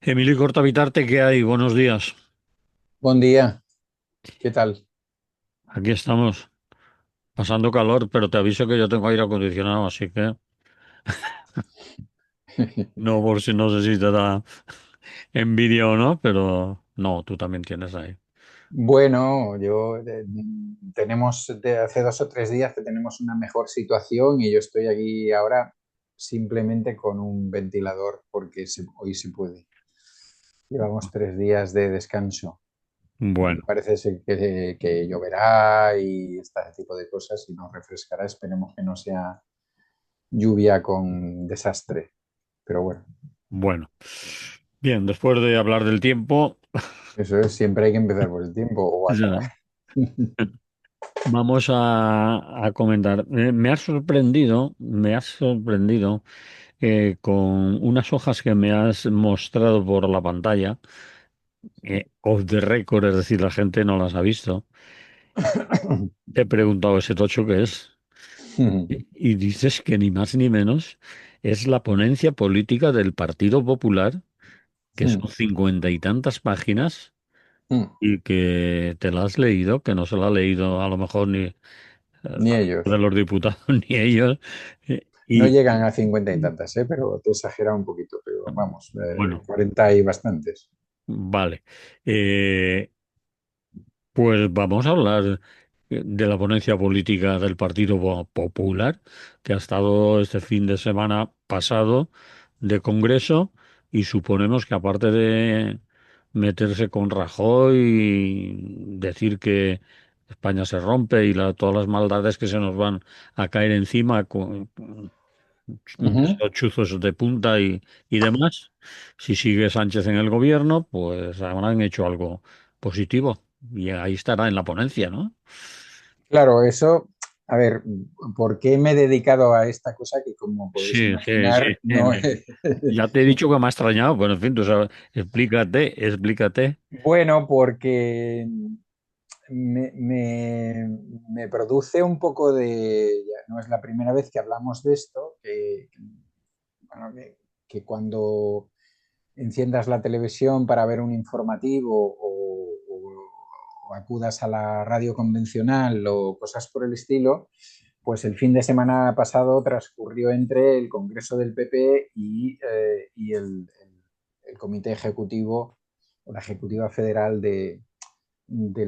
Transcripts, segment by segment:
Emilio Cortavitarte, ¿qué hay? Buenos días. Buen día, ¿qué tal? Aquí estamos, pasando calor, pero te aviso que yo tengo aire acondicionado, así que no, por si no sé si te da envidia o no, pero no, tú también tienes ahí. Bueno, tenemos de hace 2 o 3 días que tenemos una mejor situación y yo estoy aquí ahora simplemente con un ventilador porque hoy se puede. Llevamos 3 días de descanso y Bueno, parece ser que lloverá y este tipo de cosas y nos refrescará. Esperemos que no sea lluvia con desastre, pero bueno, bueno. Bien, después de hablar del tiempo, eso es, siempre hay que empezar por el tiempo o acabar. ya, vamos a comentar. Me has sorprendido con unas hojas que me has mostrado por la pantalla, off the record, es decir, la gente no las ha visto. Te he preguntado ese tocho qué es. Y dices que ni más ni menos es la ponencia política del Partido Popular, que son 50 y tantas páginas, y que te la has leído, que no se la ha leído a lo mejor ni Ni de ellos. los diputados ni ellos. No Y llegan a 50 y tantas, ¿eh? Pero te exagera un poquito, pero vamos, bueno, 40 y bastantes. vale. Eh, Pues vamos a hablar de la ponencia política del Partido Popular, que ha estado este fin de semana pasado de Congreso, y suponemos que aparte de meterse con Rajoy y decir que España se rompe y todas las maldades que se nos van a caer encima con Ujú. esos chuzos de punta y demás, si sigue Sánchez en el gobierno, pues habrán hecho algo positivo. Y ahí estará en la ponencia, ¿no? Claro, eso, a ver, ¿por qué me he dedicado a esta cosa que, como podéis Sí, sí, sí. imaginar, no es... Ya te he dicho que me ha extrañado, pero en fin, tú sabes, explícate. Bueno, porque me, me- me produce un poco de... No es la primera vez que hablamos de esto, bueno, que cuando enciendas la televisión para ver un informativo o acudas a la radio convencional o cosas por el estilo, pues el fin de semana pasado transcurrió entre el Congreso del PP y el Comité Ejecutivo o la Ejecutiva Federal del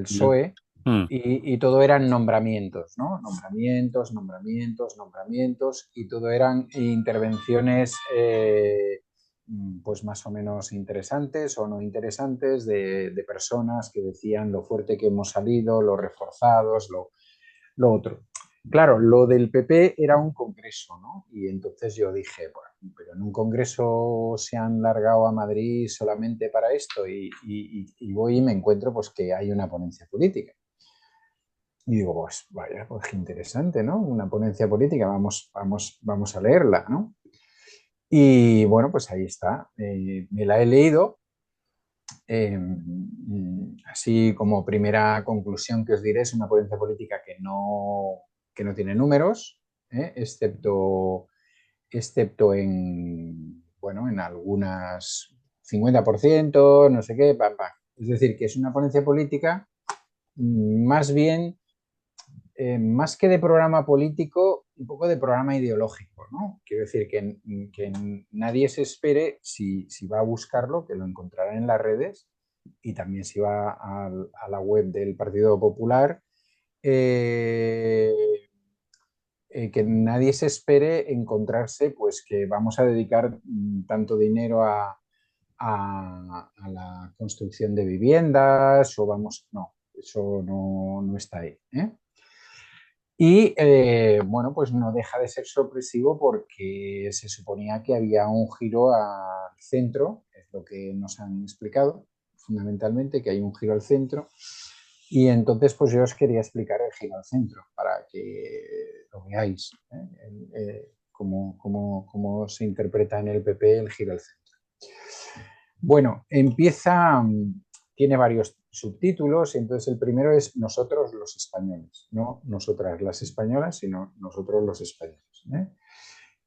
PSOE Mm. y todo eran nombramientos, ¿no? Nombramientos, nombramientos, nombramientos y todo eran intervenciones pues más o menos interesantes o no interesantes de personas que decían lo fuerte que hemos salido, lo reforzados, lo otro. Claro, lo del PP era un congreso, ¿no? Y entonces yo dije, bueno, pero en un congreso se han largado a Madrid solamente para esto y voy y me encuentro pues que hay una ponencia política. Y digo, pues vaya, pues qué interesante, ¿no? Una ponencia política, vamos a leerla, ¿no? Y bueno, pues ahí está. Me la he leído. Así como primera conclusión que os diré, es una ponencia política que no tiene números, excepto bueno, en algunas 50%, no sé qué, pam, pam. Es decir, que es una ponencia política más bien más que de programa político, un poco de programa ideológico, ¿no? Quiero decir que nadie se espere, si va a buscarlo, que lo encontrará en las redes y también si va a la web del Partido Popular, eh, que nadie se espere encontrarse pues que vamos a dedicar tanto dinero a la construcción de viviendas o vamos, no, eso no está ahí. ¿Eh? Y bueno, pues no deja de ser sorpresivo porque se suponía que había un giro al centro, es lo que nos han explicado fundamentalmente, que hay un giro al centro. Y entonces pues yo os quería explicar el giro al centro para que lo veáis, ¿eh? Cómo se interpreta en el PP el giro al centro. Bueno, tiene varios subtítulos, entonces el primero es Nosotros los españoles, no nosotras las españolas, sino nosotros los españoles. ¿Eh?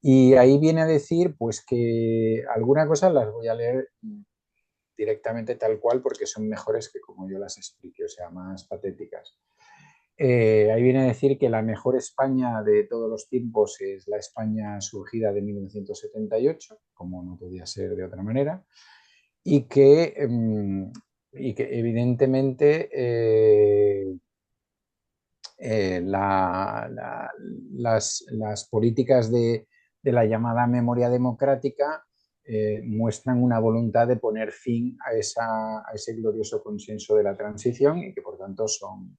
Y ahí viene a decir, pues que alguna cosa las voy a leer directamente tal cual porque son mejores que como yo las explique, o sea, más patéticas. Ahí viene a decir que la mejor España de todos los tiempos es la España surgida de 1978, como no podía ser de otra manera, y que evidentemente las políticas de la llamada memoria democrática muestran una voluntad de poner fin a ese glorioso consenso de la transición y que por tanto son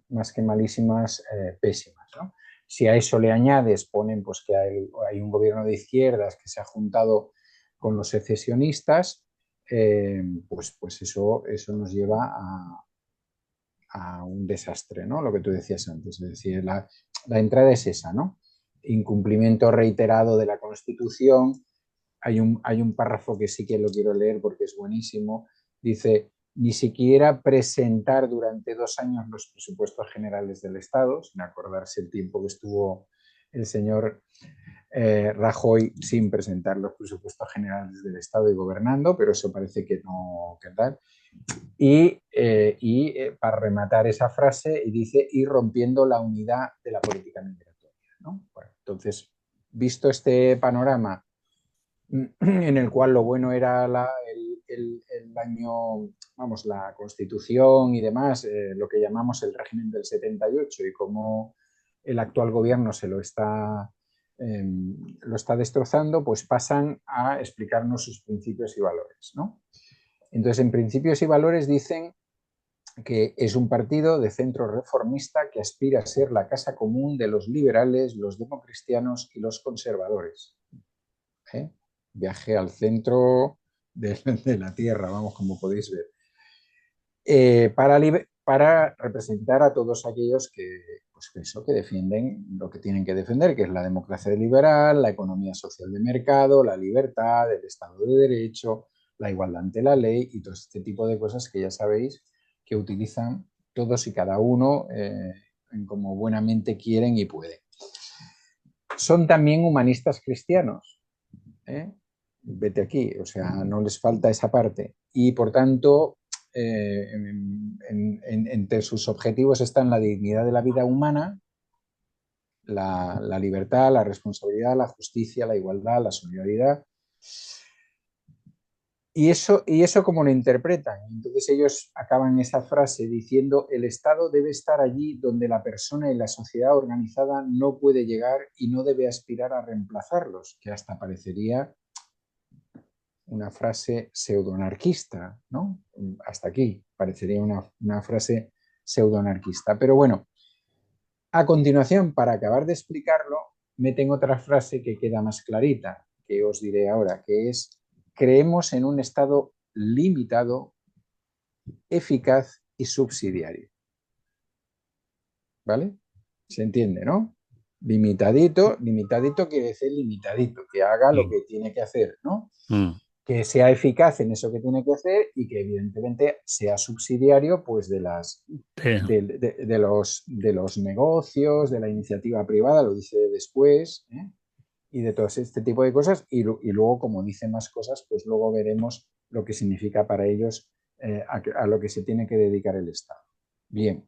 más que malísimas, pésimas, ¿no? Si a eso le añades, ponen pues, que hay un gobierno de izquierdas que se ha juntado con los secesionistas, pues eso nos lleva a un desastre, ¿no? Lo que tú decías antes, es decir, la entrada es esa, ¿no? Incumplimiento reiterado de la Constitución. Hay un párrafo que sí que lo quiero leer porque es buenísimo. Dice, ni siquiera presentar durante 2 años los presupuestos generales del Estado, sin acordarse el tiempo que estuvo el señor Rajoy sin presentar los presupuestos generales del Estado y gobernando, pero eso parece que no, que tal. Para rematar esa frase, y dice, y rompiendo la unidad de la política migratoria, ¿no? Bueno, entonces, visto este panorama en el cual lo bueno era el año, vamos, la Constitución y demás, lo que llamamos el régimen del 78 y cómo el actual gobierno lo está destrozando, pues pasan a explicarnos sus principios y valores, ¿no? Entonces, en principios y valores dicen que es un partido de centro reformista que aspira a ser la casa común de los liberales, los democristianos y los conservadores. ¿Eh? Viaje al centro de la Tierra, vamos, como podéis ver. Para representar a todos aquellos pues eso, que defienden lo que tienen que defender, que es la democracia liberal, la economía social de mercado, la libertad, el Estado de Derecho, la igualdad ante la ley y todo este tipo de cosas que ya sabéis que utilizan todos y cada uno como buenamente quieren y pueden. Son también humanistas cristianos. ¿Eh? Vete aquí, o sea, no les falta esa parte. Y por tanto, entre sus objetivos están la dignidad de la vida humana, la libertad, la responsabilidad, la justicia, la igualdad, la solidaridad. Y eso como lo interpretan. Entonces ellos acaban esa frase diciendo, el Estado debe estar allí donde la persona y la sociedad organizada no puede llegar y no debe aspirar a reemplazarlos, que hasta parecería una frase pseudoanarquista, ¿no? Hasta aquí parecería una frase pseudoanarquista. Pero bueno, a continuación, para acabar de explicarlo, meten otra frase que queda más clarita, que os diré ahora, que es, creemos en un Estado limitado, eficaz y subsidiario. ¿Vale? ¿Se entiende, no? Limitadito, limitadito quiere decir limitadito, que haga lo Sí. que tiene que hacer, ¿no? Mm. Que sea eficaz en eso que tiene que hacer y que evidentemente sea subsidiario pues Sí. de los negocios, de la iniciativa privada, lo dice después, ¿eh? Y de todo este tipo de cosas y luego como dice más cosas pues luego veremos lo que significa para ellos a lo que se tiene que dedicar el Estado. Bien.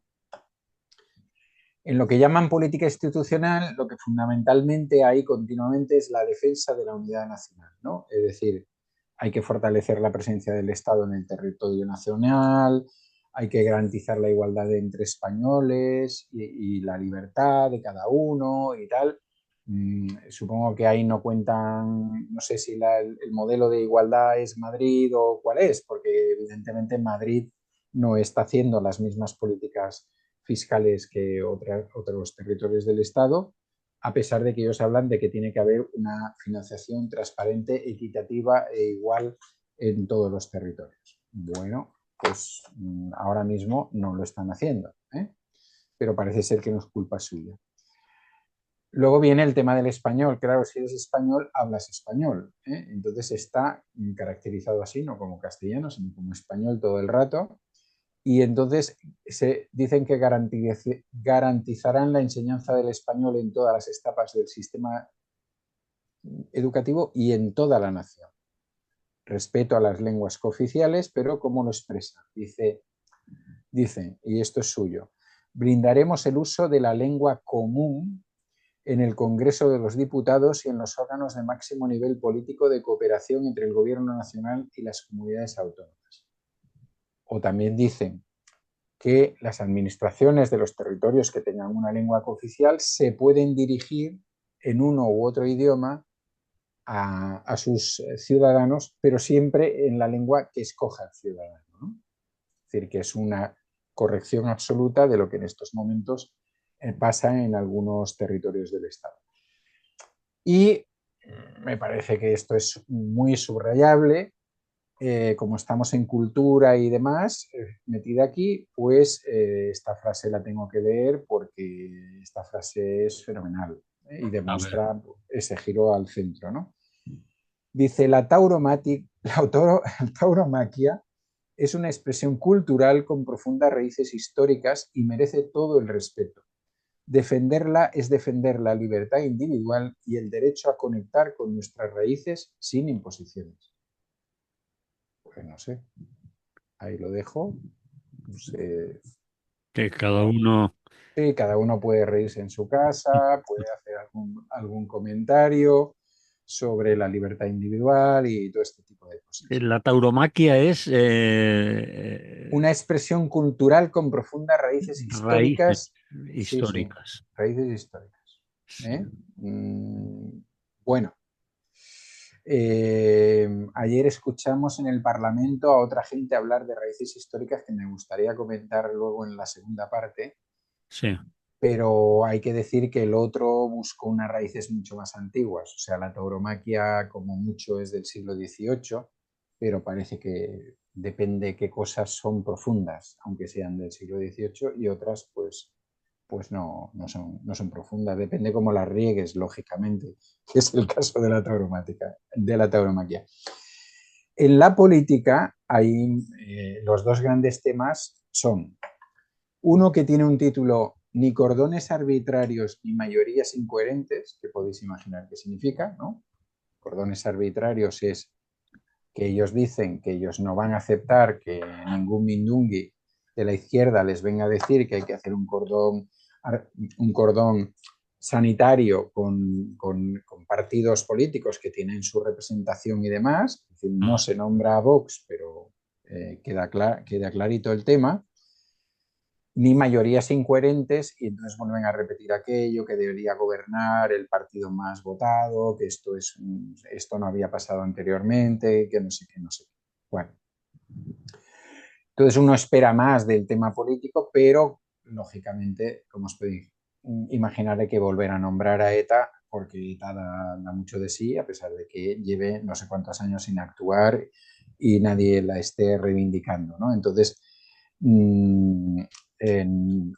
En lo que llaman política institucional, lo que fundamentalmente hay continuamente es la defensa de la unidad nacional, ¿no? Es decir, hay que fortalecer la presencia del Estado en el territorio nacional, hay que garantizar la igualdad entre españoles y la libertad de cada uno y tal. Supongo que ahí no cuentan, no sé si el modelo de igualdad es Madrid o cuál es, porque evidentemente Madrid no está haciendo las mismas políticas fiscales que otros territorios del Estado, a pesar de que ellos hablan de que tiene que haber una financiación transparente, equitativa e igual en todos los territorios. Bueno, pues ahora mismo no lo están haciendo, ¿eh? Pero parece ser que no es culpa suya. Luego viene el tema del español. Claro, si eres español, hablas español, ¿eh? Entonces está caracterizado así, no como castellano, sino como español todo el rato. Y entonces se dicen que garantizarán la enseñanza del español en todas las etapas del sistema educativo y en toda la nación. respeto a las lenguas cooficiales, pero ¿cómo lo expresa? Dice, y esto es suyo, brindaremos el uso de la lengua común en el Congreso de los Diputados y en los órganos de máximo nivel político de cooperación entre el Gobierno nacional y las comunidades autónomas. O también dicen que las administraciones de los territorios que tengan una lengua cooficial se pueden dirigir en uno u otro idioma a sus ciudadanos, pero siempre en la lengua que escoja el ciudadano, ¿no? Es decir, que es una corrección absoluta de lo que en estos momentos pasa en algunos territorios del Estado. Y me parece que esto es muy subrayable. Como estamos en cultura y demás, metida aquí, pues esta frase la tengo que leer porque esta frase es fenomenal, y A ver. demuestra ese giro al centro, ¿no? Dice, la tauromaquia es una expresión cultural con profundas raíces históricas y merece todo el respeto. Defenderla es defender la libertad individual y el derecho a conectar con nuestras raíces sin imposiciones. Pues no sé, ahí lo dejo. No sé, Que cada uno. sí, cada uno puede reírse en su casa, puede hacer algún comentario sobre la libertad individual y todo este tipo de cosas. La tauromaquia es Una expresión cultural con profundas raíces raíces históricas. Sí, sí, históricas. raíces históricas. Sí. ¿Eh? Bueno, ayer escuchamos en el Parlamento a otra gente hablar de raíces históricas que me gustaría comentar luego en la segunda parte, Sí. pero hay que decir que el otro buscó unas raíces mucho más antiguas. O sea, la tauromaquia como mucho es del siglo XVIII, pero parece que depende qué cosas son profundas, aunque sean del siglo XVIII, y otras pues no son profundas. Depende cómo las riegues, lógicamente, que es el caso de de la tauromaquia. En la política hay los dos grandes temas son uno que tiene un título ni cordones arbitrarios ni mayorías incoherentes, que podéis imaginar qué significa, ¿no? Cordones arbitrarios es que ellos dicen que ellos no van a aceptar que ningún mindungui de la izquierda les venga a decir que hay que hacer un cordón sanitario con partidos políticos que tienen su representación y demás. Es decir, no Ah. se nombra a Vox, pero queda clarito el tema, ni mayorías incoherentes, y entonces vuelven a repetir aquello, que debería gobernar el partido más votado, que esto no había pasado anteriormente, que no sé qué, no sé qué. Bueno, entonces uno espera más del tema político, pero lógicamente, como os podéis imaginar, hay que volver a nombrar a ETA, porque ETA da mucho de sí, a pesar de que lleve no sé cuántos años sin actuar y nadie la esté reivindicando, ¿no? Entonces, mmm,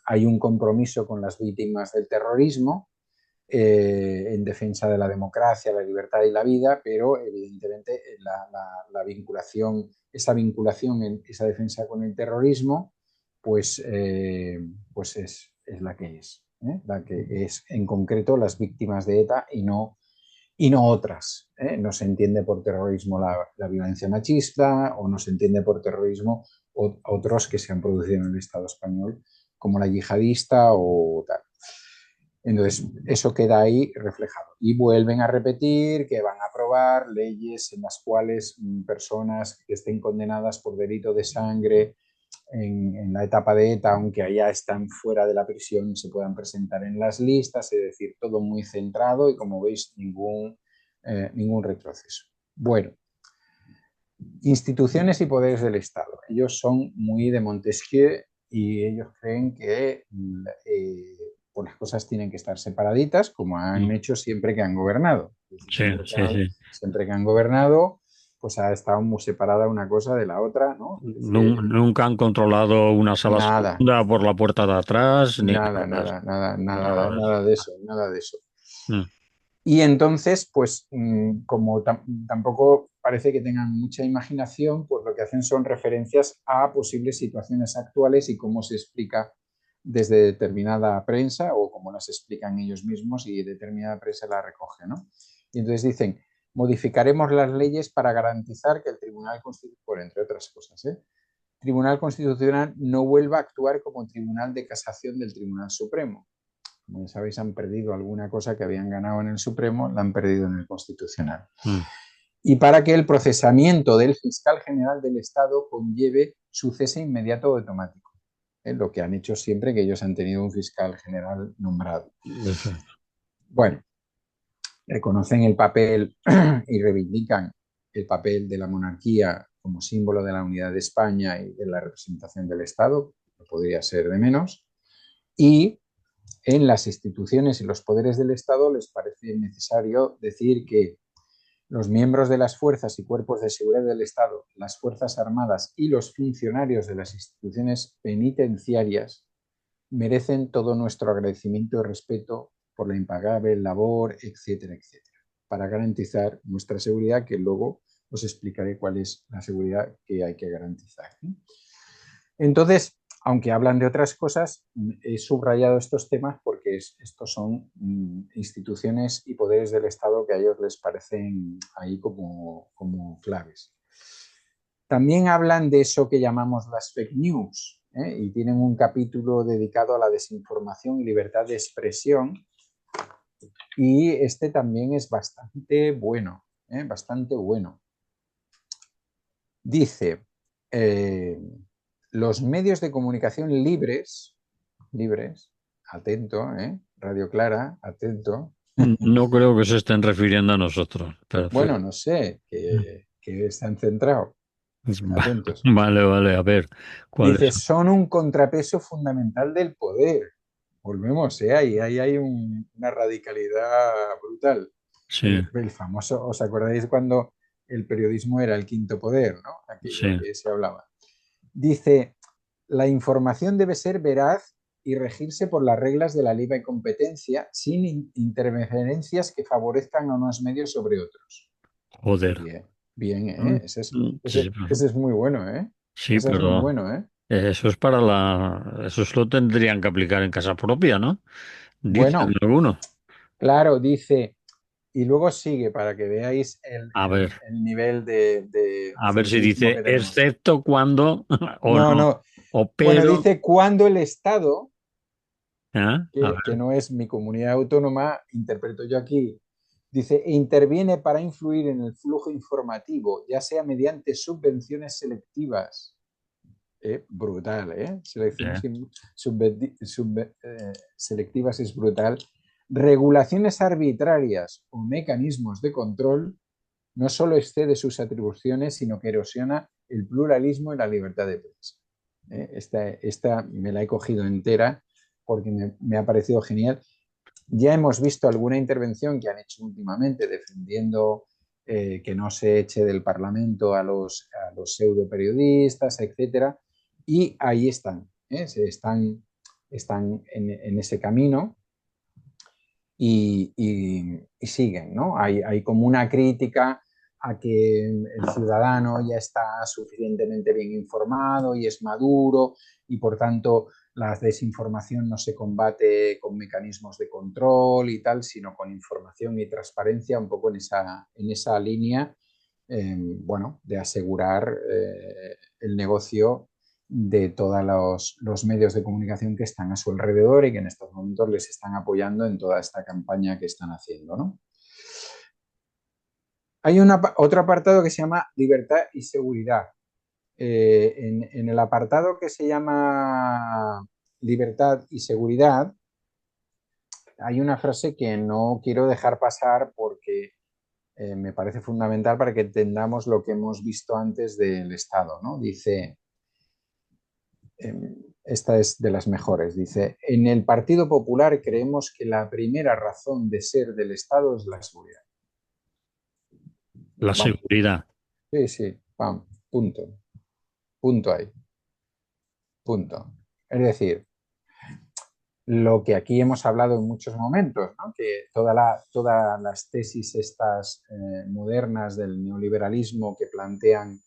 hay un compromiso con las víctimas del terrorismo, en defensa de la democracia, la libertad y la vida, pero evidentemente la vinculación, esa defensa con el terrorismo, pues, pues es la que es, ¿eh? La que es en concreto las víctimas de ETA y no otras. ¿Eh? No se entiende por terrorismo la violencia machista, o no se entiende por terrorismo otros que se han producido en el Estado español, como la yihadista o tal. Entonces, eso queda ahí reflejado. Y vuelven a repetir que van a aprobar leyes en las cuales personas que estén condenadas por delito de sangre en la etapa de ETA, aunque allá están fuera de la prisión, se puedan presentar en las listas, es decir, todo muy centrado y, como veis, ningún retroceso. Bueno, instituciones y poderes del Estado. Ellos son muy de Montesquieu y ellos creen que pues las cosas tienen que estar separaditas, como han hecho siempre que han gobernado. Es decir, Sí, sí, sí. siempre que han gobernado, pues ha estado muy separada una cosa de la otra, ¿no? Es decir, Nunca han controlado una sala nada, segunda por la puerta de atrás, ni nada, nada de eso. nada, nada, nada, Nada de eso. nada de eso, nada de eso. Mm. Y entonces, pues como tampoco parece que tengan mucha imaginación, pues lo que hacen son referencias a posibles situaciones actuales y cómo se explica desde determinada prensa, o cómo las explican ellos mismos y determinada prensa la recoge, ¿no? Y entonces dicen, modificaremos las leyes para garantizar que el Tribunal Constitucional, entre otras cosas, Tribunal Constitucional no vuelva a actuar como tribunal de casación del Tribunal Supremo. Como ya sabéis, han perdido alguna cosa que habían ganado en el Supremo, la han perdido en el Constitucional. Mm. Y para que el procesamiento del fiscal general del Estado conlleve su cese inmediato o automático. Lo que han hecho siempre que ellos han tenido un fiscal general nombrado. Eso. Bueno, reconocen el papel y reivindican el papel de la monarquía como símbolo de la unidad de España y de la representación del Estado, no podría ser de menos, y en las instituciones y los poderes del Estado les parece necesario decir que los miembros de las fuerzas y cuerpos de seguridad del Estado, las Fuerzas Armadas y los funcionarios de las instituciones penitenciarias merecen todo nuestro agradecimiento y respeto por la impagable labor, etcétera, etcétera, para garantizar nuestra seguridad, que luego os explicaré cuál es la seguridad que hay que garantizar. Entonces, aunque hablan de otras cosas, he subrayado estos temas porque estos son instituciones y poderes del Estado que a ellos les parecen ahí como claves. También hablan de eso que llamamos las fake news, y tienen un capítulo dedicado a la desinformación y libertad de expresión, y este también es bastante bueno, bastante bueno. Dice, los medios de comunicación libres, atento, Radio Clara, atento. No creo que se estén refiriendo a nosotros. Bueno, Perfecto. no sé, que están centrados, atentos. Vale, vale, a ver, ¿cuál Dice, es? son un contrapeso fundamental del poder. Volvemos, ahí hay una radicalidad brutal. Sí, El famoso, ¿os acordáis cuando el periodismo era el quinto poder, ¿no? Aquello sí. que se hablaba. Dice, la información debe ser veraz y regirse por las reglas de la libre competencia sin interferencias que favorezcan a unos medios sobre otros. Joder. Bien, bien, Mm, Sí, ese es muy bueno, ¿eh? sí, Ese es muy pero bueno, ¿eh? eso es para eso lo tendrían que aplicar en casa propia, ¿no? Dicen Bueno, algunos. claro, dice, y luego sigue para que veáis A ver, el nivel de a ver si cinismo dice, que tenemos. excepto cuando o No, no, no. o Bueno, pero, dice, cuando el Estado, ¿eh? A que ver, no es mi comunidad autónoma, interpreto yo aquí, dice, interviene para influir en el flujo informativo, ya sea mediante subvenciones selectivas. Brutal, ¿eh? Selecciones ¿eh? selectivas es brutal. Regulaciones arbitrarias o mecanismos de control no solo excede sus atribuciones, sino que erosiona el pluralismo y la libertad de prensa. Esta me la he cogido entera porque me ha parecido genial. Ya hemos visto alguna intervención que han hecho últimamente defendiendo que no se eche del Parlamento a los pseudo periodistas, etcétera, y ahí están, están en ese camino y siguen, ¿no? Hay como una crítica a que el ciudadano ya está suficientemente bien informado y es maduro y por tanto la desinformación no se combate con mecanismos de control y tal, sino con información y transparencia, un poco en esa línea, bueno, de asegurar el negocio de todos los medios de comunicación que están a su alrededor y que en estos momentos les están apoyando en toda esta campaña que están haciendo, ¿no? Hay otro apartado que se llama libertad y seguridad. En el apartado que se llama libertad y seguridad, hay una frase que no quiero dejar pasar porque me parece fundamental para que entendamos lo que hemos visto antes del Estado, ¿no? Dice, esta es de las mejores, dice, en el Partido Popular creemos que la primera razón de ser del Estado es la seguridad. La Vamos, seguridad. sí, sí, vamos, punto, punto ahí, punto. Es decir, lo que aquí hemos hablado en muchos momentos, ¿no? Que todas las tesis estas modernas del neoliberalismo que plantean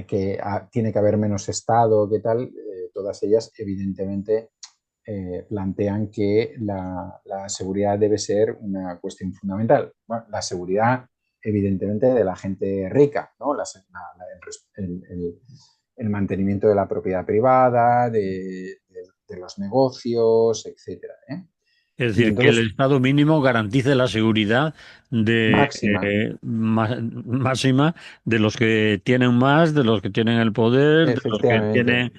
que tiene que haber menos Estado, que tal, todas ellas evidentemente plantean que la seguridad debe ser una cuestión fundamental. Bueno, la seguridad evidentemente de la gente rica, ¿no? El mantenimiento de la propiedad privada, de los negocios, etcétera, ¿eh? Es Y decir, que el entonces, Estado mínimo garantice la seguridad de máxima, máxima de los que tienen más, de los que tienen el poder, de los que efectivamente, tienen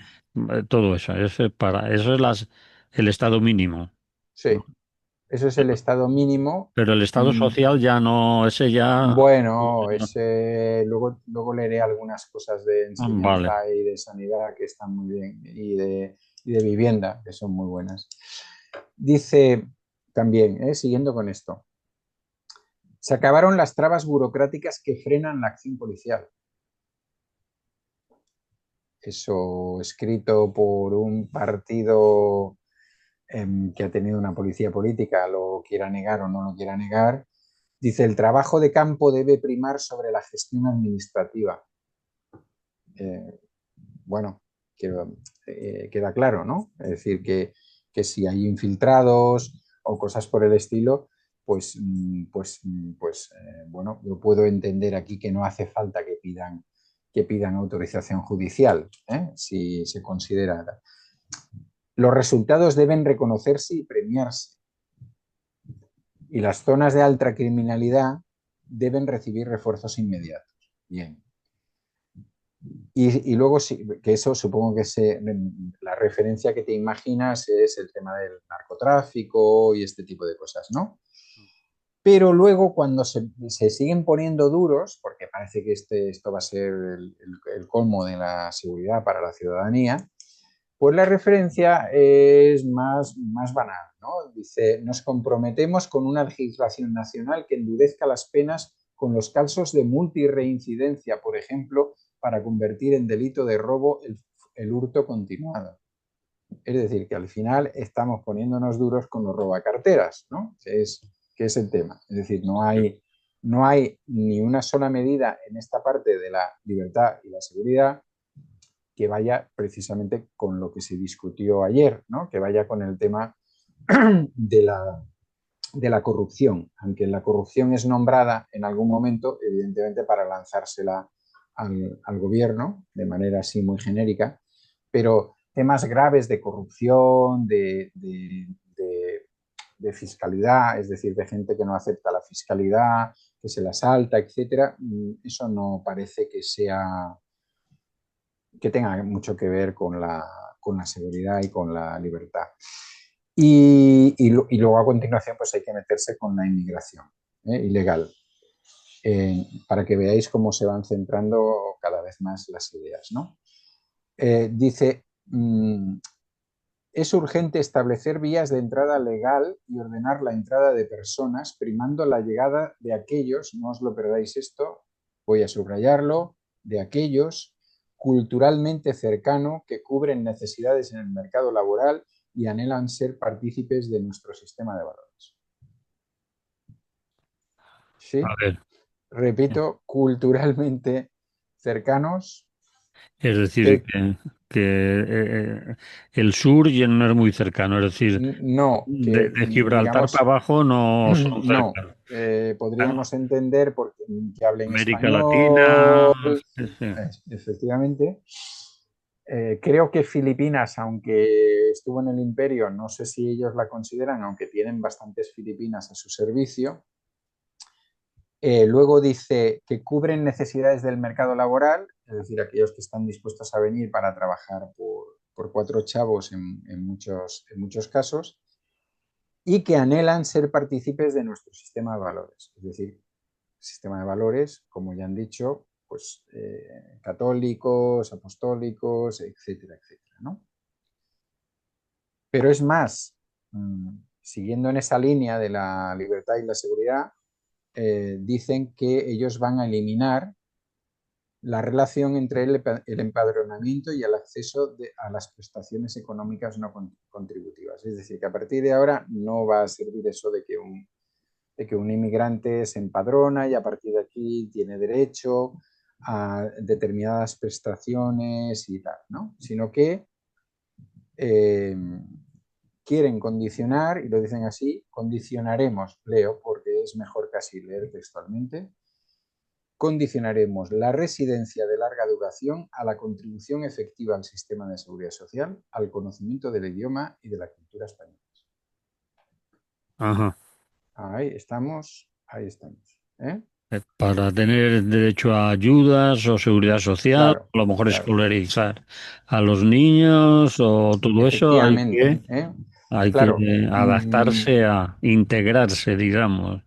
todo eso. Eso es el Estado mínimo. sí, eso es el estado mínimo. Pero el Estado Mm, social ya no, ese ya. Bueno, luego leeré algunas cosas de Vale. enseñanza y de sanidad que están muy bien y de vivienda que son muy buenas. Dice también, siguiendo con esto, se acabaron las trabas burocráticas que frenan la acción policial. Eso escrito por un partido que ha tenido una policía política, lo quiera negar o no lo quiera negar, dice, el trabajo de campo debe primar sobre la gestión administrativa. Eh, bueno, queda claro, ¿no? Es decir, que si hay infiltrados o cosas por el estilo, bueno, yo puedo entender aquí que no hace falta que pidan autorización judicial, si se considera. Los resultados deben reconocerse y premiarse. Y las zonas de alta criminalidad deben recibir refuerzos inmediatos. Bien. Y luego, sí, que eso supongo que la referencia que te imaginas es el tema del narcotráfico y este tipo de cosas, ¿no? Pero luego cuando se siguen poniendo duros, porque parece que esto va a ser el colmo de la seguridad para la ciudadanía, pues la referencia es más banal, ¿no? Dice, nos comprometemos con una legislación nacional que endurezca las penas con los casos de multirreincidencia, por ejemplo, para convertir en delito de robo el hurto continuado. Es decir, que al final estamos poniéndonos duros con los robacarteras, ¿no? Que es el tema. Es decir, no hay ni una sola medida en esta parte de la libertad y la seguridad que vaya precisamente con lo que se discutió ayer, ¿no? Que vaya con el tema de la corrupción, aunque la corrupción es nombrada en algún momento, evidentemente, para lanzársela al gobierno de manera así muy genérica, pero temas graves de corrupción, de fiscalidad, es decir, de gente que no acepta la fiscalidad, que se la salta, etcétera, eso no parece que tenga mucho que ver con la seguridad y con la libertad. Y luego a continuación pues hay que meterse con la inmigración ilegal, para que veáis cómo se van centrando cada vez más las ideas, ¿no? Dice, es urgente establecer vías de entrada legal y ordenar la entrada de personas, primando la llegada de aquellos, no os lo perdáis esto, voy a subrayarlo, de aquellos culturalmente cercano que cubren necesidades en el mercado laboral y anhelan ser partícipes de nuestro sistema de valores. A ¿Sí? ver. Repito, culturalmente cercanos Es decir, que que el sur ya no es muy cercano. Es decir, no, de Gibraltar para digamos, abajo no son no, cercanos. podríamos Ah, entender que hablen América Latina. español, Sí, sí. efectivamente. Creo que Filipinas, aunque estuvo en el imperio, no sé si ellos la consideran, aunque tienen bastantes Filipinas a su servicio. Luego dice que cubren necesidades del mercado laboral, es decir, aquellos que están dispuestos a venir para trabajar por cuatro chavos en muchos casos, y que anhelan ser partícipes de nuestro sistema de valores. Es decir, sistema de valores, como ya han dicho, pues católicos, apostólicos, etcétera, etcétera, ¿no? Pero es más, siguiendo en esa línea de la libertad y la seguridad, dicen que ellos van a eliminar la relación entre el empadronamiento y el acceso a las prestaciones económicas no contributivas. Es decir, que a partir de ahora no va a servir eso de que un inmigrante se empadrona y a partir de aquí tiene derecho a determinadas prestaciones y tal, ¿no? Sino que eh, quieren condicionar, y lo dicen así, condicionaremos, leo porque es mejor casi leer textualmente, condicionaremos la residencia de larga duración a la contribución efectiva al sistema de seguridad social, al conocimiento del idioma y de la cultura española. Ajá. Ahí estamos, ahí estamos. ¿Eh? Para tener derecho a ayudas o seguridad social, Claro, a lo mejor claro. escolarizar a los niños o todo eso, Efectivamente. ¿Eh? hay que Claro. adaptarse a integrarse, digamos,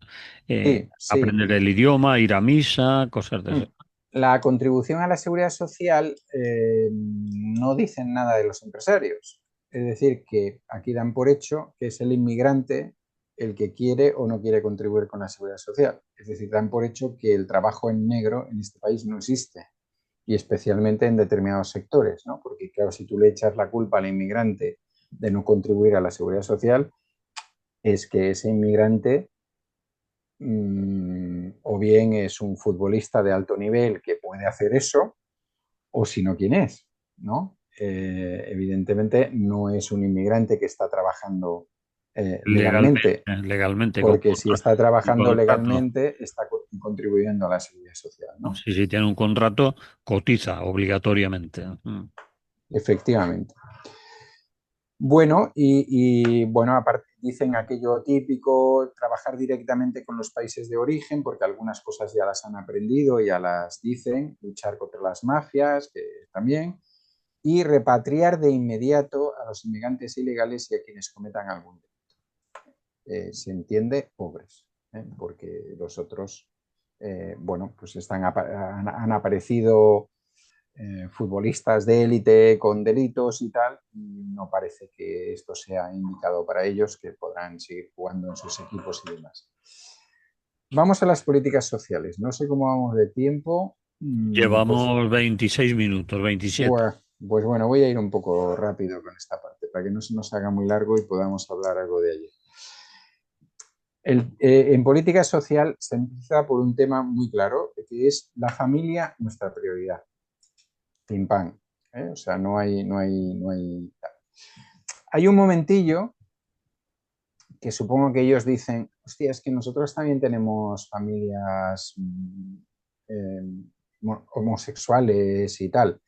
Sí, sí. aprender el idioma, ir a misa, cosas de Mm. eso. La contribución a la seguridad social no dicen nada de los empresarios. Es decir, que aquí dan por hecho que es el inmigrante el que quiere o no quiere contribuir con la seguridad social. Es decir, dan por hecho que el trabajo en negro en este país no existe, y especialmente en determinados sectores, ¿no? Porque claro, si tú le echas la culpa al inmigrante de no contribuir a la seguridad social, es que ese inmigrante o bien es un futbolista de alto nivel que puede hacer eso, o si no, ¿quién es? ¿No? Evidentemente no es un inmigrante que está trabajando Legalmente, legalmente, legalmente, porque si está con trabajando contrato. legalmente está contribuyendo a la seguridad social, ¿no? Si tiene un contrato, cotiza obligatoriamente. Efectivamente. Bueno, bueno, aparte dicen aquello típico, trabajar directamente con los países de origen, porque algunas cosas ya las han aprendido, ya las dicen, luchar contra las mafias, que también, y repatriar de inmediato a los inmigrantes ilegales y a quienes cometan algún delito. Se entiende, pobres, porque los otros, bueno, pues han aparecido futbolistas de élite con delitos y tal, y no parece que esto sea indicado para ellos, que podrán seguir jugando en sus equipos y demás. Vamos a las políticas sociales. No sé cómo vamos de tiempo. Pues, Llevamos 26 minutos, 27. pues bueno, voy a ir un poco rápido con esta parte para que no se nos haga muy largo y podamos hablar algo de ello. En política social se empieza por un tema muy claro, que es la familia, nuestra prioridad. Pim pam. O sea, no hay. Hay un momentillo que supongo que ellos dicen, hostia, es que nosotros también tenemos familias homosexuales y tal.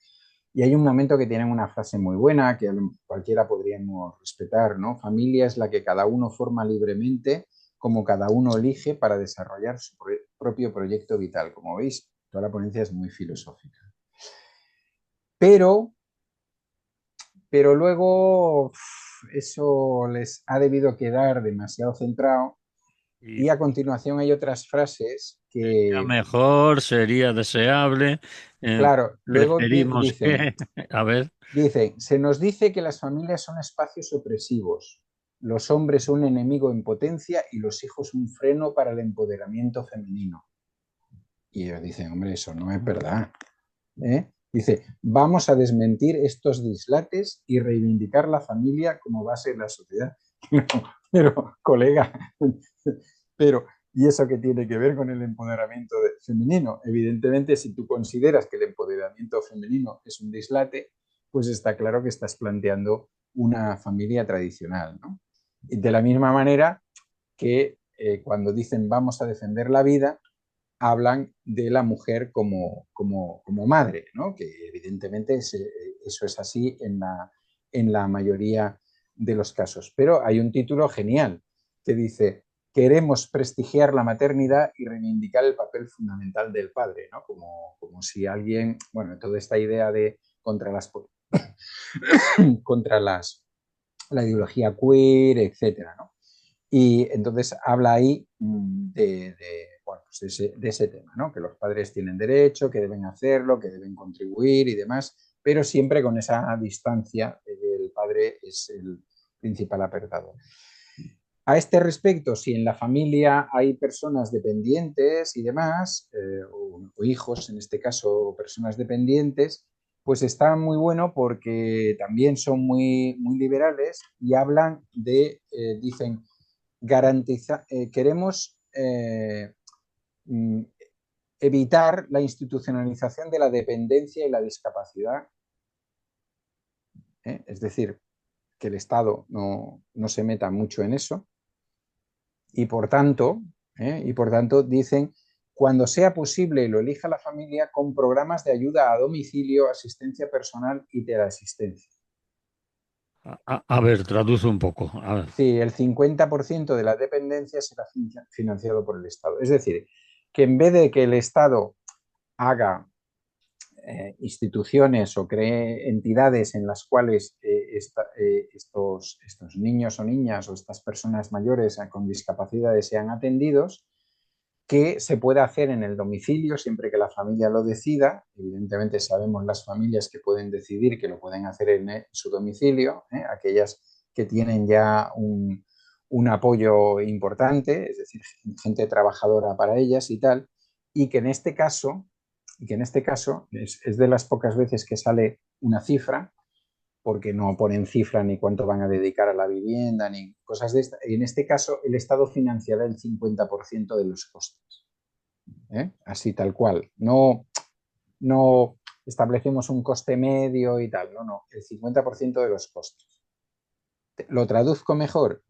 Y hay un momento que tienen una frase muy buena que cualquiera podríamos respetar, ¿no? Familia es la que cada uno forma libremente, como cada uno elige para desarrollar su propio proyecto vital. Como veis, toda la ponencia es muy filosófica. Pero, pero luego eso les ha debido quedar demasiado centrado, Y y a continuación hay otras frases sería que, mejor, sería deseable. eh, claro, luego Preferimos dicen, que, a ver, se nos dice que las familias son espacios opresivos, los hombres un enemigo en potencia y los hijos un freno para el empoderamiento femenino. Y ellos dicen, hombre, eso no es verdad. Dice, vamos a desmentir estos dislates y reivindicar la familia como base de la sociedad. Pero, colega, pero, ¿y eso qué tiene que ver con el empoderamiento femenino? Evidentemente, si tú consideras que el empoderamiento femenino es un dislate, pues está claro que estás planteando una familia tradicional, ¿no? Y de la misma manera que cuando dicen vamos a defender la vida, hablan de la mujer como madre, ¿no? Que evidentemente eso es así en la mayoría de los casos. Pero hay un título genial que dice, queremos prestigiar la maternidad y reivindicar el papel fundamental del padre, ¿no? Como si alguien, bueno, toda esta idea de contra la ideología queer, etcétera, ¿no? Y entonces habla ahí bueno, pues de ese tema, ¿no? Que los padres tienen derecho, que deben hacerlo, que deben contribuir y demás, pero siempre con esa distancia de que el padre es el principal apertador. A este respecto, si en la familia hay personas dependientes y demás, o hijos en este caso, o personas dependientes, pues está muy bueno porque también son muy, muy liberales y hablan dicen, queremos mm, evitar la institucionalización de la dependencia y la discapacidad, es decir, que el Estado no se meta mucho en eso, y por tanto dicen, cuando sea posible y lo elija la familia, con programas de ayuda a domicilio, asistencia personal y teleasistencia. A ver, traduce un poco. A ver. Sí, el 50% de las dependencias será financiado por el Estado. Es decir, que en vez de que el Estado haga instituciones o cree entidades en las cuales estos niños o niñas o estas personas mayores con discapacidades sean atendidos, que se puede hacer en el domicilio siempre que la familia lo decida. Evidentemente sabemos las familias que pueden decidir que lo pueden hacer en su domicilio, aquellas que tienen ya un apoyo importante, es decir, gente trabajadora para ellas y tal, y que en este caso, es de las pocas veces que sale una cifra, porque no ponen cifra ni cuánto van a dedicar a la vivienda, ni cosas de esta. Y en este caso, el Estado financiará el 50% de los costes. Así tal cual. No establecemos un coste medio y tal, no, el 50% de los costes. ¿Lo traduzco mejor?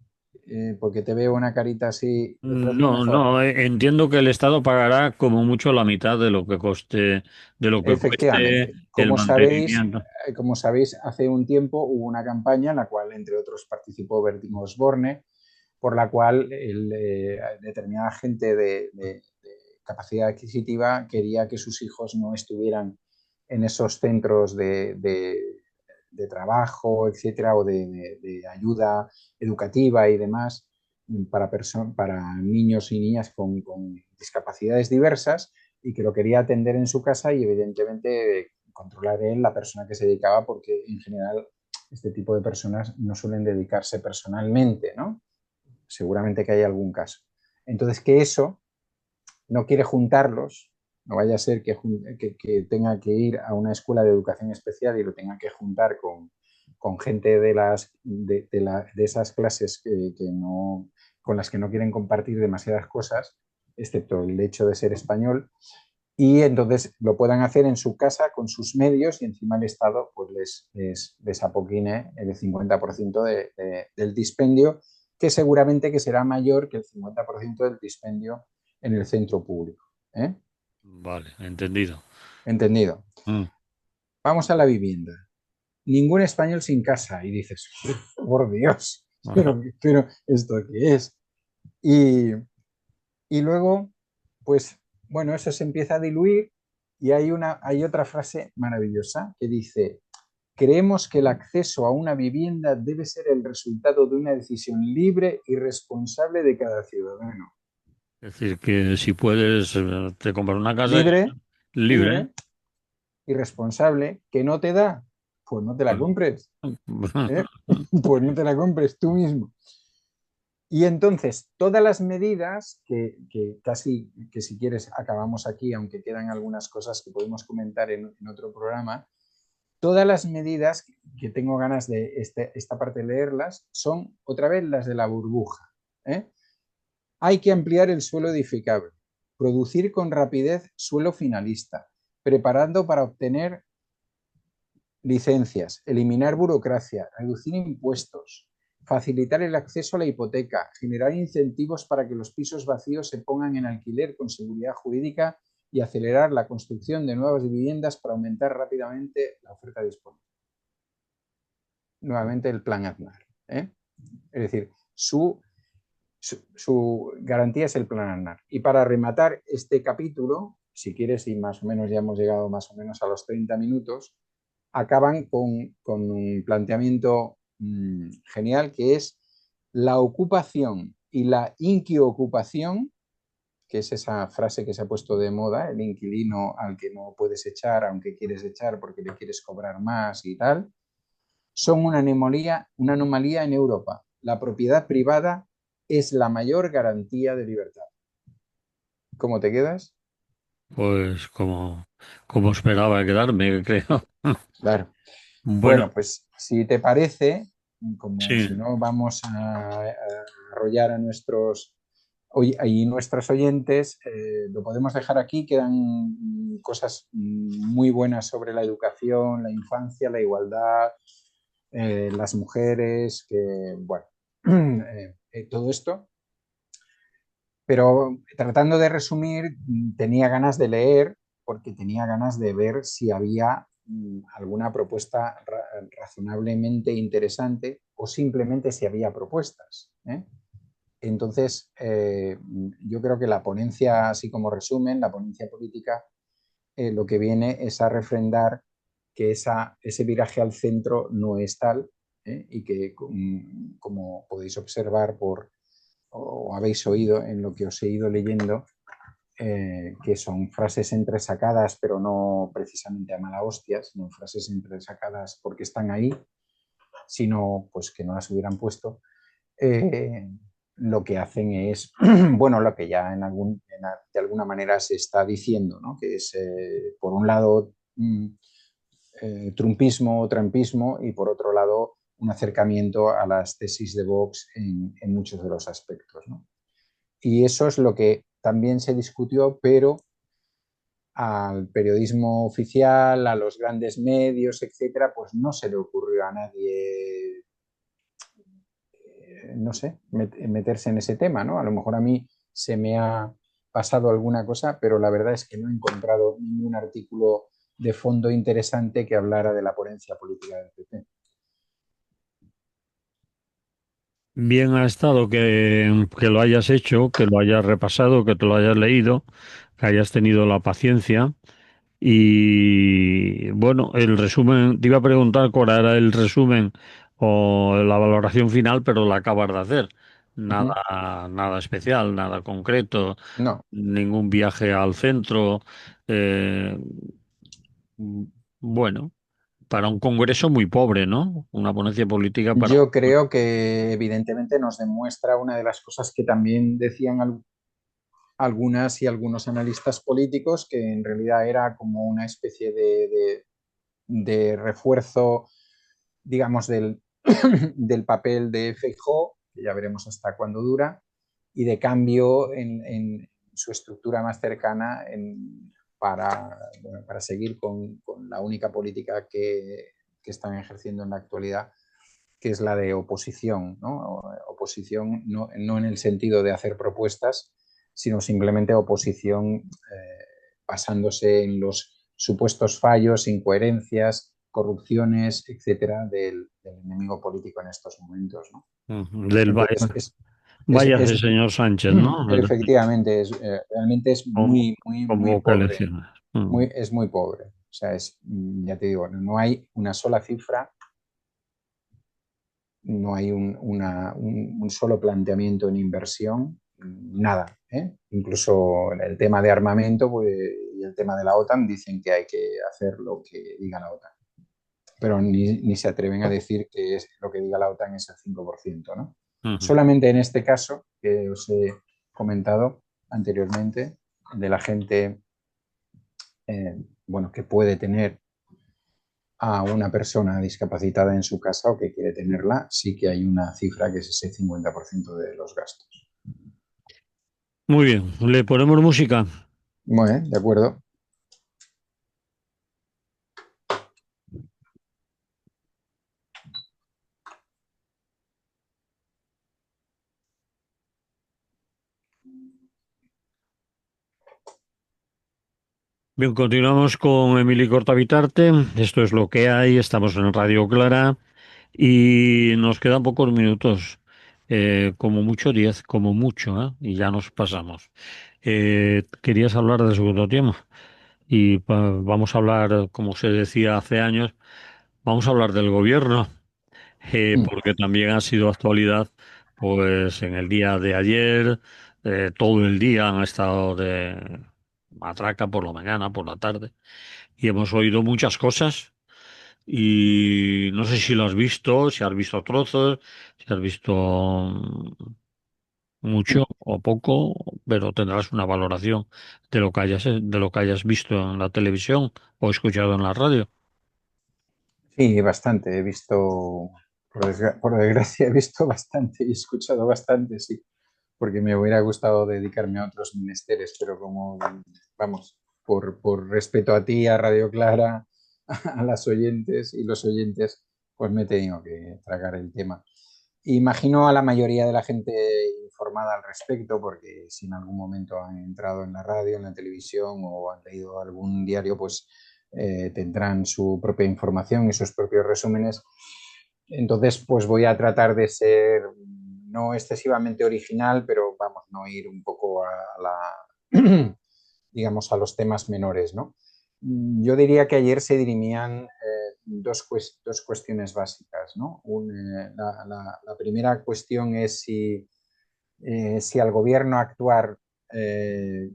Porque te veo una carita así, ¿lo traduzco No, mejor? no, entiendo que el Estado pagará como mucho la mitad de lo que coste, de lo que cueste Efectivamente. el mantenimiento. Como sabéis, hace un tiempo hubo una campaña en la cual, entre otros, participó Bertín Osborne, por la cual determinada gente de capacidad adquisitiva quería que sus hijos no estuvieran en esos centros de trabajo, etcétera, o de ayuda educativa y demás para niños y niñas con discapacidades diversas, y que lo quería atender en su casa y evidentemente controlar él la persona que se dedicaba, porque en general este tipo de personas no suelen dedicarse personalmente, ¿no? Seguramente que hay algún caso. Entonces, que eso no quiere juntarlos, no vaya a ser que tenga que ir a una escuela de educación especial y lo tenga que juntar con gente de esas clases no, con las que no quieren compartir demasiadas cosas, excepto el hecho de ser español, y entonces lo puedan hacer en su casa con sus medios, y encima el Estado pues les apoquine el 50% del dispendio, que seguramente que será mayor que el 50% del dispendio en el centro público. ¿Eh? Vale, entendido. Entendido. Mm. Vamos a la vivienda. Ningún español sin casa. Y dices, por Dios, Ajá. pero ¿esto qué es? Y, y luego, pues bueno, eso se empieza a diluir, y hay otra frase maravillosa que dice: creemos que el acceso a una vivienda debe ser el resultado de una decisión libre y responsable de cada ciudadano. Es decir, que si puedes, te compras una casa Libre, libre. libre y responsable. ¿Que no te da? Pues no te la Pues, compres. ¿Eh? Pues no te la compres tú mismo. Y entonces, todas las medidas que casi que si quieres acabamos aquí, aunque quedan algunas cosas que podemos comentar en otro programa, todas las medidas que tengo ganas de esta parte de leerlas son otra vez las de la burbuja. ¿Eh? Hay que ampliar el suelo edificable, producir con rapidez suelo finalista, preparando para obtener licencias, eliminar burocracia, reducir impuestos, facilitar el acceso a la hipoteca, generar incentivos para que los pisos vacíos se pongan en alquiler con seguridad jurídica y acelerar la construcción de nuevas viviendas para aumentar rápidamente la oferta disponible. Nuevamente el plan Aznar. ¿Eh? Es decir, su garantía es el plan Aznar. Y para rematar este capítulo, si quieres, y más o menos ya hemos llegado más o menos a los 30 minutos, acaban con un planteamiento genial, que es la ocupación y la inquiocupación, que es esa frase que se ha puesto de moda, el inquilino al que no puedes echar, aunque quieres echar porque le quieres cobrar más y tal, son una anomalía en Europa. La propiedad privada es la mayor garantía de libertad. ¿Cómo te quedas? Pues como esperaba quedarme, creo. Claro. Bueno, Bueno, pues si te parece, como sí, si no vamos a arrollar a y nuestros oyentes, lo podemos dejar aquí. Quedan cosas muy buenas sobre la educación, la infancia, la igualdad, las mujeres, que, bueno, todo esto. Pero tratando de resumir, tenía ganas de leer porque tenía ganas de ver si había alguna propuesta razonablemente interesante o simplemente si había propuestas, ¿eh? Entonces, yo creo que la ponencia, así como resumen, la ponencia política, lo que viene es a refrendar que ese viraje al centro no es tal, y que, como podéis observar o habéis oído en lo que os he ido leyendo, que son frases entresacadas, pero no precisamente a mala hostia, sino frases entresacadas porque están ahí, sino pues que no las hubieran puesto, eh, lo que hacen es, bueno, lo que ya de alguna manera se está diciendo, ¿no? Que es, por un lado, trumpismo o trampismo y por otro lado, un acercamiento a las tesis de Vox en muchos de los aspectos, ¿no? Y eso es lo que también se discutió, pero al periodismo oficial, a los grandes medios, etcétera, pues no se le ocurrió a nadie, no sé, meterse en ese tema, ¿no? A lo mejor a mí se me ha pasado alguna cosa, pero la verdad es que no he encontrado ningún artículo de fondo interesante que hablara de la ponencia política del PP. Bien ha estado que lo hayas hecho, que lo hayas repasado, que te lo hayas leído, que hayas tenido la paciencia. Y bueno, el resumen, te iba a preguntar cuál era el resumen o la valoración final, pero la acabas de hacer. Uh -huh. Nada especial, nada concreto, No, ningún viaje al centro. eh, bueno, para un congreso muy pobre, ¿no? Una ponencia política para... yo creo que evidentemente nos demuestra una de las cosas que también decían algunas y algunos analistas políticos, que en realidad era como una especie de refuerzo, digamos, del papel de Feijóo, que ya veremos hasta cuándo dura, y de cambio en su estructura más cercana para seguir con la única política que están ejerciendo en la actualidad, que es la de oposición, ¿no? Oposición no en el sentido de hacer propuestas, sino simplemente oposición, basándose en los supuestos fallos, incoherencias, corrupciones, etcétera, del enemigo político en estos momentos, ¿no? Ujú, del Entonces, vaya, váyase, señor Sánchez, ¿no? efectivamente, realmente es Como, muy, muy, muy convoca pobre. elecciones. Mm. Es muy pobre. O sea, ya te digo, no hay una sola cifra, no hay un solo planteamiento en inversión, nada, ¿eh? Incluso el tema de armamento, pues, y el tema de la OTAN dicen que hay que hacer lo que diga la OTAN, pero ni se atreven a decir que lo que diga la OTAN es el 5%, ¿no? Ujú. Solamente en este caso que os he comentado anteriormente, de la gente, eh, bueno, que puede tener a una persona discapacitada en su casa o que quiere tenerla, sí que hay una cifra que es ese 50% de los gastos. Muy bien, le ponemos música. Bueno, de acuerdo. Bien, continuamos con Emily Cortavitarte. Esto es lo que hay. Estamos en Radio Clara y nos quedan pocos minutos. Como mucho 10, como mucho, ¿eh? Y ya nos pasamos. Querías hablar del segundo tema y vamos a hablar, como se decía hace años, vamos a hablar del gobierno. Porque también ha sido actualidad, pues en el día de ayer, todo el día han estado de matraca por la mañana, por la tarde, y hemos oído muchas cosas. Y no sé si lo has visto, si has visto trozos, si has visto mucho o poco, pero tendrás una valoración de lo que hayas visto en la televisión o escuchado en la radio. Sí, bastante. He visto, por desgracia, he visto bastante y he escuchado bastante, sí, porque me hubiera gustado dedicarme a otros menesteres, pero como, vamos, por respeto a ti, a Radio Clara, a las oyentes y los oyentes, pues me he tenido que tragar el tema. Imagino a la mayoría de la gente informada al respecto, porque si en algún momento han entrado en la radio, en la televisión o han leído algún diario, pues tendrán su propia información y sus propios resúmenes. Entonces, pues voy a tratar de ser no excesivamente original, pero vamos, no ir un poco a la, digamos, a los temas menores, ¿no? Yo diría que ayer se dirimían dos cuestiones básicas, ¿no? La primera cuestión es si al gobierno actuar eh,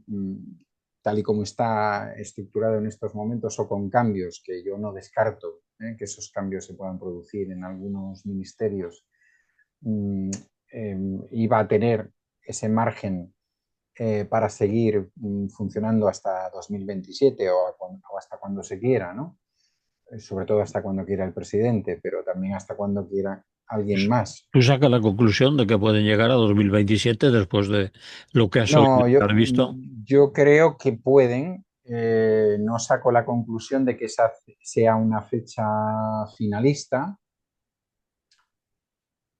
tal y como está estructurado en estos momentos o con cambios, que yo no descarto que esos cambios se puedan producir en algunos ministerios, mm, iba a tener ese margen para seguir funcionando hasta 2027 o hasta cuando se quiera, ¿no? Sobre todo hasta cuando quiera el presidente, pero también hasta cuando quiera alguien más. Tú sacas la conclusión de que pueden llegar a 2027 después de lo que has oído No, y has visto. yo creo que pueden. No saco la conclusión de que esa sea una fecha finalista,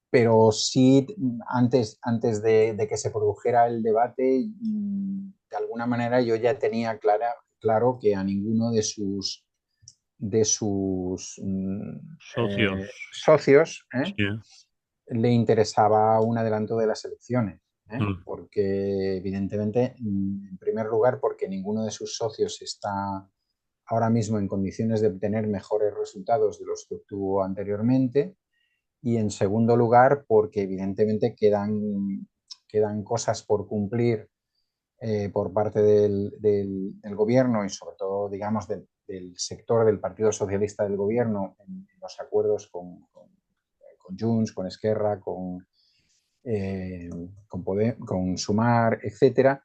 pero sí antes de que se produjera el debate, de alguna manera yo ya tenía claro que a ninguno de sus Socios. socios Sí. le interesaba un adelanto de las elecciones, Mm. porque evidentemente, en primer lugar, porque ninguno de sus socios está ahora mismo en condiciones de obtener mejores resultados de los que obtuvo anteriormente, y en segundo lugar, porque evidentemente quedan cosas por cumplir por parte del gobierno y sobre todo, digamos, del sector del Partido Socialista del gobierno en los acuerdos con Junts, con Esquerra, eh, con Sumar, etcétera,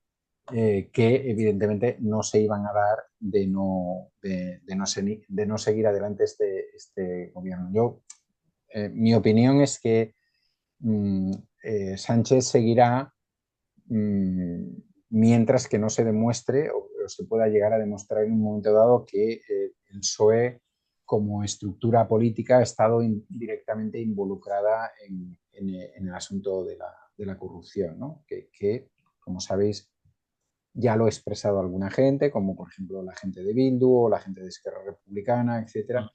que evidentemente no se iban a dar de no seguir adelante este gobierno. Mi opinión es que mm, Sánchez seguirá mm, mientras que no se demuestre o se pueda llegar a demostrar en un momento dado que el PSOE como estructura política ha estado directamente involucrada en el asunto de la corrupción, ¿no? Que, como sabéis, ya lo ha expresado alguna gente, como por ejemplo la gente de Bildu o la gente de Esquerra Republicana, etcétera.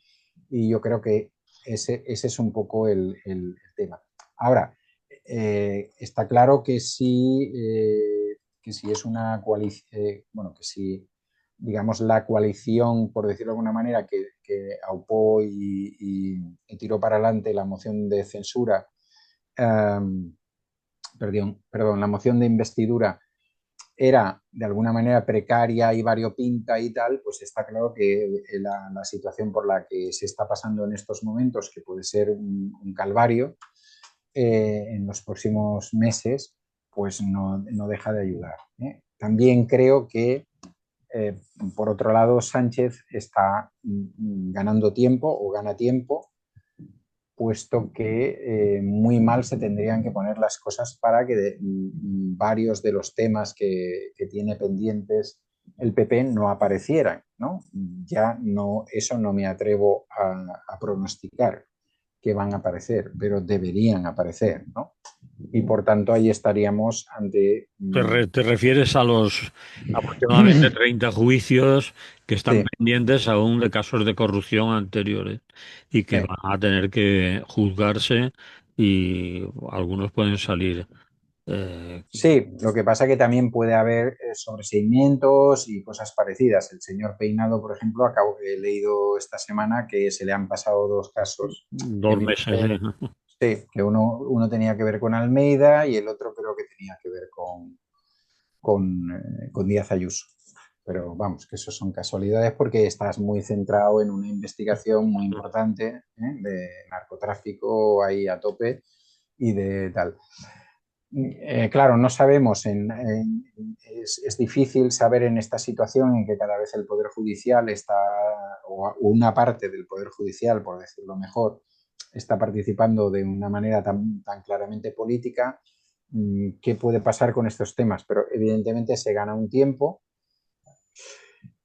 Y yo creo que ese es un poco el tema. Ahora, está claro que si es una coalición, bueno, que si, digamos, la coalición, por decirlo de alguna manera, que aupó y tiró para adelante la moción de censura, perdón, la moción de investidura era de alguna manera precaria y variopinta y tal, pues está claro que la situación por la que se está pasando en estos momentos, que puede ser un calvario en los próximos meses, pues no deja de ayudar. También creo que, eh, por otro lado, Sánchez está ganando tiempo o gana tiempo, puesto que muy mal se tendrían que poner las cosas para que varios de los temas que tiene pendientes el PP no aparecieran, ¿no? Ya no, eso no me atrevo a pronosticar que van a aparecer, pero deberían aparecer, ¿no? Y por tanto ahí estaríamos ante... Te refieres a los aproximadamente 30 juicios que están Sí, pendientes aún de casos de corrupción anteriores y que sí. van a tener que juzgarse y algunos pueden salir. eh, Sí, lo que pasa que también puede haber sobreseimientos y cosas parecidas. El señor Peinado, por ejemplo, he leído esta semana que se le han pasado dos casos. 2 meses. Sí, que uno tenía que ver con Almeida y el otro creo que tenía que ver con Díaz Ayuso. Pero vamos, que eso son casualidades porque estás muy centrado en una investigación muy importante de narcotráfico ahí a tope y de tal. Claro, no sabemos, es difícil saber en esta situación en que cada vez el Poder Judicial está, o una parte del Poder Judicial, por decirlo mejor, está participando de una manera tan claramente política, qué puede pasar con estos temas, pero evidentemente se gana un tiempo.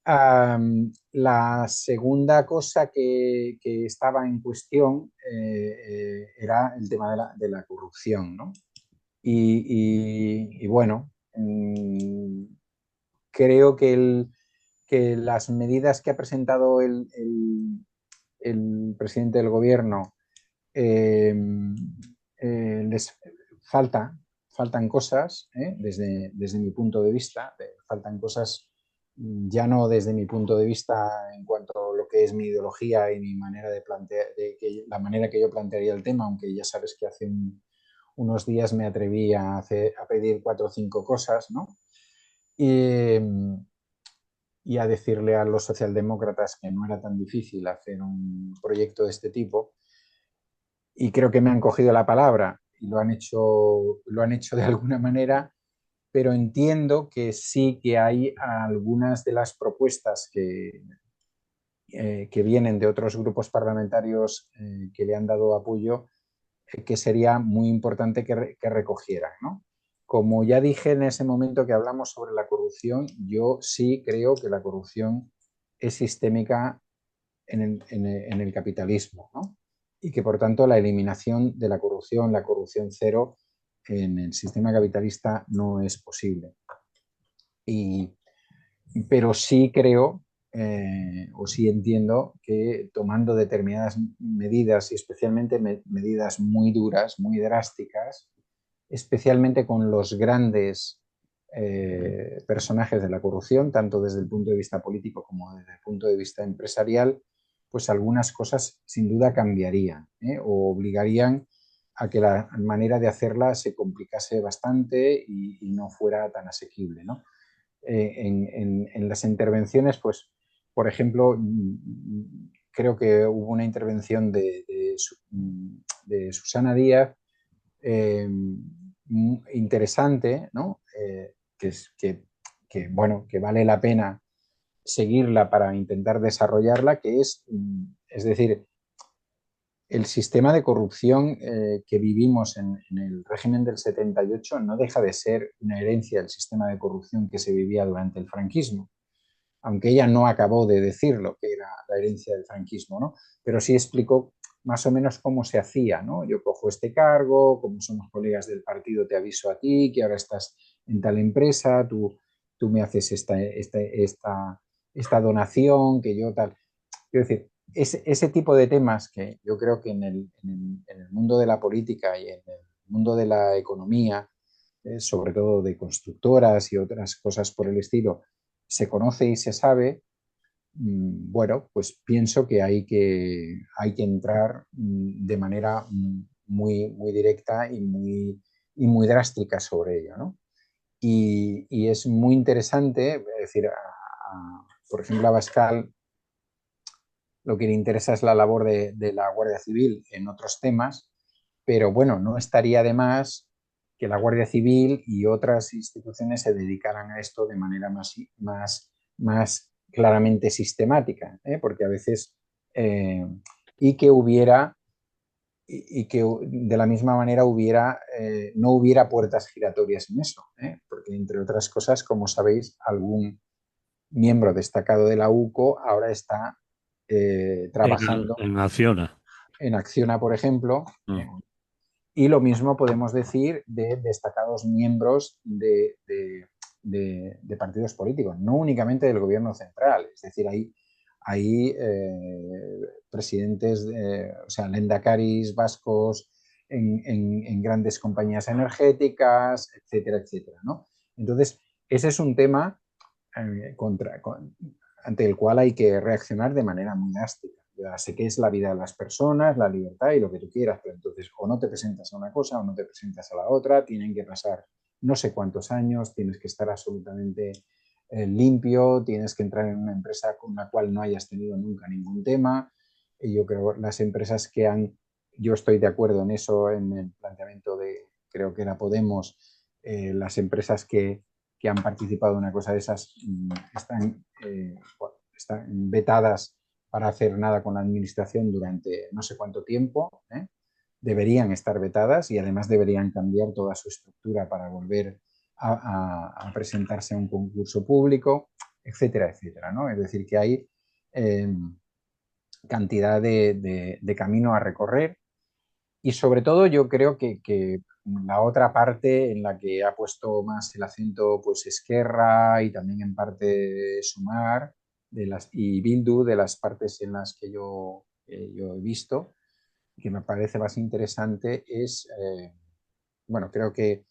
La segunda cosa que estaba en cuestión era el tema de la corrupción, ¿no? y bueno, creo que, que las medidas que ha presentado el presidente del gobierno eh, les faltan cosas, desde mi punto de vista, faltan cosas ya no desde mi punto de vista en cuanto a lo que es mi ideología y mi manera de plantear, la manera que yo plantearía el tema, aunque ya sabes que hace unos días me atreví a pedir cuatro o cinco cosas, ¿no? Y, y a decirle a los socialdemócratas que no era tan difícil hacer un proyecto de este tipo, y creo que me han cogido la palabra y lo han hecho de alguna manera, pero entiendo que sí que hay algunas de las propuestas que vienen de otros grupos parlamentarios que le han dado apoyo, que sería muy importante que recogieran, ¿no? Como ya dije en ese momento que hablamos sobre la corrupción, yo sí creo que la corrupción es sistémica en el capitalismo, ¿no? Y que por tanto la eliminación de la corrupción cero en el sistema capitalista no es posible. Y, pero sí creo o sí entiendo que tomando determinadas medidas y especialmente medidas muy duras, muy drásticas, especialmente con los grandes personajes de la corrupción, tanto desde el punto de vista político como desde el punto de vista empresarial, pues algunas cosas sin duda cambiarían o obligarían a que la manera de hacerla se complicase bastante y no fuera tan asequible, ¿no? En las intervenciones, pues, por ejemplo, creo que hubo una intervención de Susana Díaz eh, interesante, ¿no? Bueno, que vale la pena seguirla para intentar desarrollarla, es decir, el sistema de corrupción que vivimos en el régimen del 78 no deja de ser una herencia del sistema de corrupción que se vivía durante el franquismo, aunque ella no acabó de decirlo, que era la herencia del franquismo, ¿no? Pero sí explicó más o menos cómo se hacía, ¿no? Yo cojo este cargo, como somos colegas del partido, te aviso a ti, que ahora estás en tal empresa, tú me haces esta donación, que yo tal. Quiero decir, ese tipo de temas que yo creo que en el mundo de la política y en el mundo de la economía, sobre todo de constructoras y otras cosas por el estilo, se conoce y se sabe, bueno, pues pienso que hay que entrar de manera muy directa y muy drástica sobre ello, ¿no? Y es muy interesante, es decir, por ejemplo, a Bascal lo que le interesa es la labor de la Guardia Civil en otros temas, pero bueno, no estaría de más que la Guardia Civil y otras instituciones se dedicaran a esto de manera más claramente sistemática, ¿eh? Porque a veces, eh, y que hubiera, y que de la misma manera no hubiera puertas giratorias en eso, ¿eh? Porque entre otras cosas, como sabéis, algún miembro destacado de la UCO ahora está trabajando En Acciona. en Acciona, por ejemplo, Mm. y lo mismo podemos decir de destacados miembros de partidos políticos, no únicamente del gobierno central, es decir, hay presidentes, o sea, lendakaris vascos en grandes compañías energéticas, etcétera, etcétera, ¿no? Entonces, ese es un tema eh, contra, con, ante el cual hay que reaccionar de manera muy drástica. Ya sé que es la vida de las personas, la libertad y lo que tú quieras, pero entonces o no te presentas a una cosa o no te presentas a la otra, tienen que pasar no sé cuántos años, tienes que estar absolutamente limpio, tienes que entrar en una empresa con la cual no hayas tenido nunca ningún tema. Y yo creo que las empresas yo estoy de acuerdo en eso, en el planteamiento creo que era Podemos, las empresas que han participado en una cosa de esas están vetadas para hacer nada con la administración durante no sé cuánto tiempo, ¿eh? Deberían estar vetadas y además deberían cambiar toda su estructura para volver a presentarse a un concurso público, etcétera, etcétera, ¿no? Es decir, que hay eh, cantidad de camino a recorrer y sobre todo yo creo que la otra parte en la que ha puesto más el acento pues Esquerra y también en parte Sumar y Bildu, de las partes en las que yo he visto, que me parece más interesante es, bueno, creo que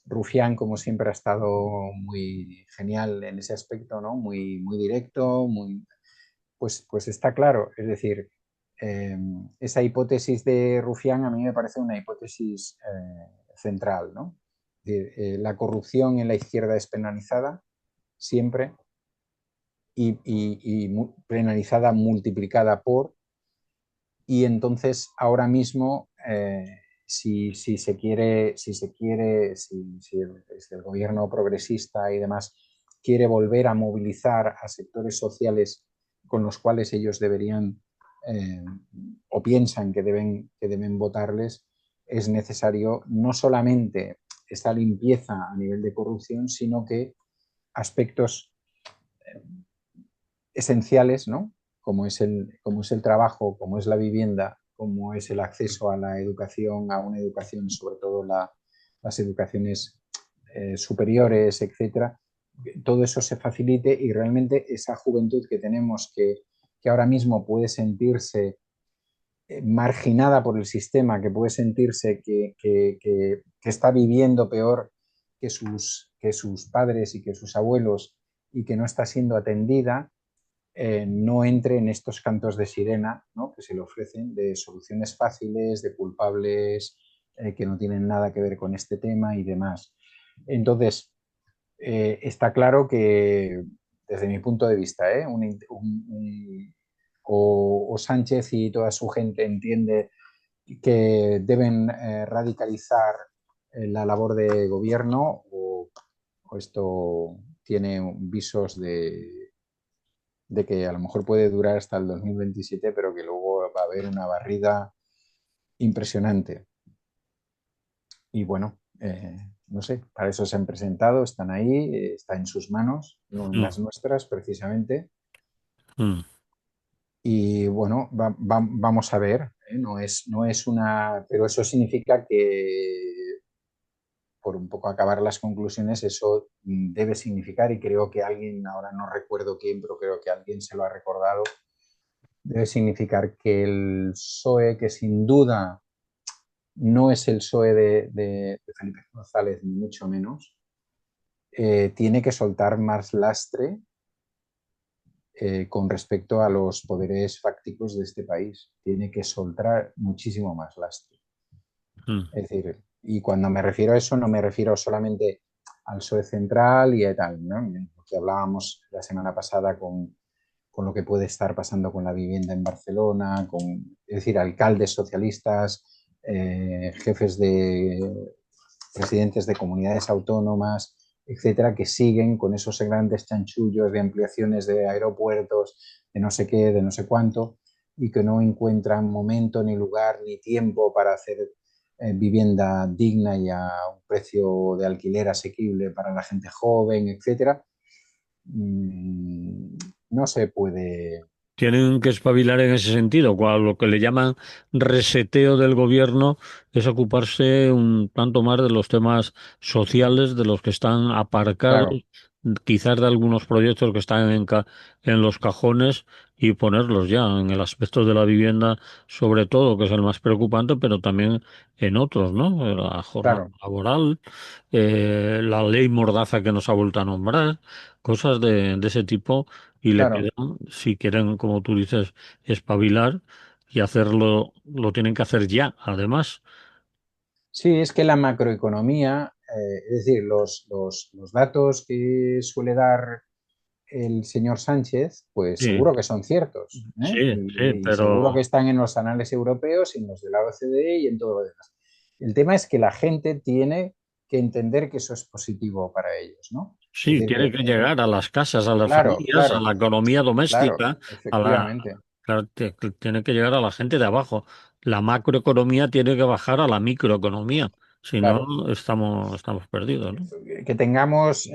Rufián, como siempre, ha estado muy genial en ese aspecto, ¿no? Muy directo, pues está claro. Es decir, eh, esa hipótesis de Rufián a mí me parece una hipótesis central, ¿no? Es decir, la corrupción en la izquierda es penalizada siempre y penalizada multiplicada por, y entonces ahora mismo si se quiere, si el gobierno progresista y demás quiere volver a movilizar a sectores sociales con los cuales ellos deberían eh, o piensan que deben votarles, es necesario no solamente esta limpieza a nivel de corrupción, sino que aspectos esenciales, ¿no? Como es el trabajo, como es la vivienda, como es el acceso a la educación, a una educación, sobre todo las educaciones superiores, etcétera, todo eso se facilite y realmente esa juventud que tenemos que ahora mismo puede sentirse marginada por el sistema, que puede sentirse que está viviendo peor que sus padres y que sus abuelos y que no está siendo atendida, no entre en estos cantos de sirena, ¿no? Que se le ofrecen de soluciones fáciles, de culpables que no tienen nada que ver con este tema y demás. Entonces, está claro que, desde mi punto de vista, o Sánchez y toda su gente entiende que deben radicalizar la labor de gobierno o esto tiene visos de que a lo mejor puede durar hasta el 2027, pero que luego va a haber una barrida impresionante. Y bueno, no sé, para eso se han presentado, están ahí, está en sus manos, no en mm, las nuestras precisamente. mm, Y bueno, vamos a ver, ¿eh? No es una, pero eso significa que, por un poco acabar las conclusiones, eso debe significar, y creo que alguien, ahora no recuerdo quién, pero creo que alguien se lo ha recordado, debe significar que el PSOE, que sin duda no es el PSOE de Felipe González, ni mucho menos, tiene que soltar más lastre con respecto a los poderes fácticos de este país. Tiene que soltar muchísimo más lastre. mm. Es decir, y cuando me refiero a eso, no me refiero solamente al PSOE central y a tal, ¿no? Que hablábamos la semana pasada con lo que puede estar pasando con la vivienda en Barcelona, es decir, alcaldes socialistas, jefes de presidentes de comunidades autónomas, etcétera, que siguen con esos grandes chanchullos de ampliaciones de aeropuertos, de no sé qué, de no sé cuánto, y que no encuentran momento, ni lugar, ni tiempo para hacer vivienda digna y a un precio de alquiler asequible para la gente joven, etcétera. No se puede. Tienen que espabilar en ese sentido. Lo que le llaman reseteo del gobierno es ocuparse un tanto más de los temas sociales, de los que están aparcados, Claro, quizás de algunos proyectos que están en los cajones y ponerlos ya en el aspecto de la vivienda, sobre todo, que es el más preocupante, pero también en otros, ¿no? La jornada claro, laboral, la ley Mordaza que nos ha vuelto a nombrar, cosas de ese tipo y le claro. quedan, si quieren, como tú dices, espabilar y hacerlo, lo tienen que hacer ya, además. Sí, es que la macroeconomía, es decir, los datos que suele dar el señor Sánchez, pues Sí, seguro que son ciertos, ¿eh? sí, sí, Y seguro que pero están en los anales europeos y en los de la OCDE y en todo lo demás. El tema es que la gente tiene que entender que eso es positivo para ellos, ¿no? Es sí, decir, tiene que llegar a las casas, a las claro, familias, a claro, la economía claro, doméstica, a la, efectivamente. claro, tiene que llegar a la gente de abajo. La macroeconomía tiene que bajar a la microeconomía. Si no, Claro, estamos perdidos, ¿no? que tengamos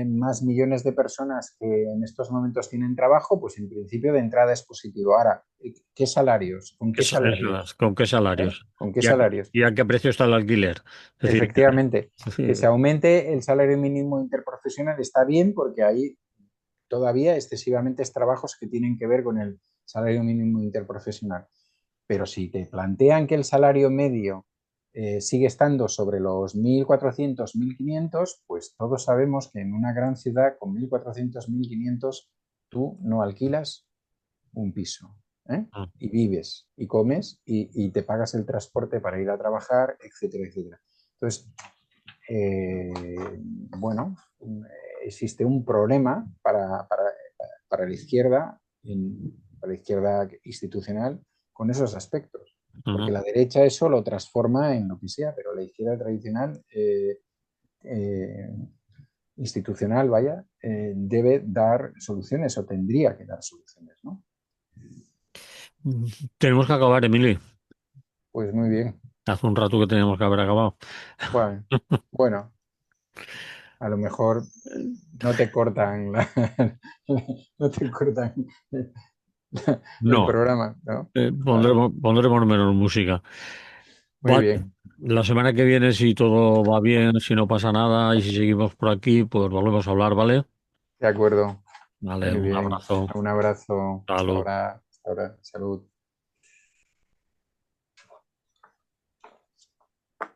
más millones de personas que en estos momentos tienen trabajo, pues en principio de entrada es positivo. Ahora, ¿qué salarios? ¿Con qué Eso salarios? es, ¿con qué ¿Eh? salarios? ¿Con qué salarios? ¿Y a qué precio está el alquiler? Es decir, Efectivamente, que sí, se aumente el salario mínimo interprofesional está bien porque hay todavía excesivamente trabajos que tienen que ver con el salario mínimo interprofesional. Pero si te plantean que el salario medio sigue estando sobre los 1.400, 1.500, pues todos sabemos que en una gran ciudad con 1.400, 1.500 tú no alquilas un piso, ¿eh? ah, Y vives y comes y te pagas el transporte para ir a trabajar, etcétera, etcétera. Entonces, eh, bueno, existe un problema para la izquierda, para la izquierda institucional, con esos aspectos. Porque ujú. la derecha eso lo transforma en lo que sea, pero la izquierda tradicional, eh, institucional, vaya, debe dar soluciones o tendría que dar soluciones, ¿no? Tenemos que acabar, Emily. Pues muy bien. Hace un rato que teníamos que haber acabado. Bueno, bueno, a lo mejor no te cortan no te cortan el No, programa, ¿no? Vale, pondremos menos música. muy Vale, bien, la semana que viene, si todo va bien, si no pasa nada y si seguimos por aquí, pues volvemos a hablar, ¿vale? de acuerdo, Vale, muy un bien. abrazo. Un abrazo, Salud. hasta ahora, salud.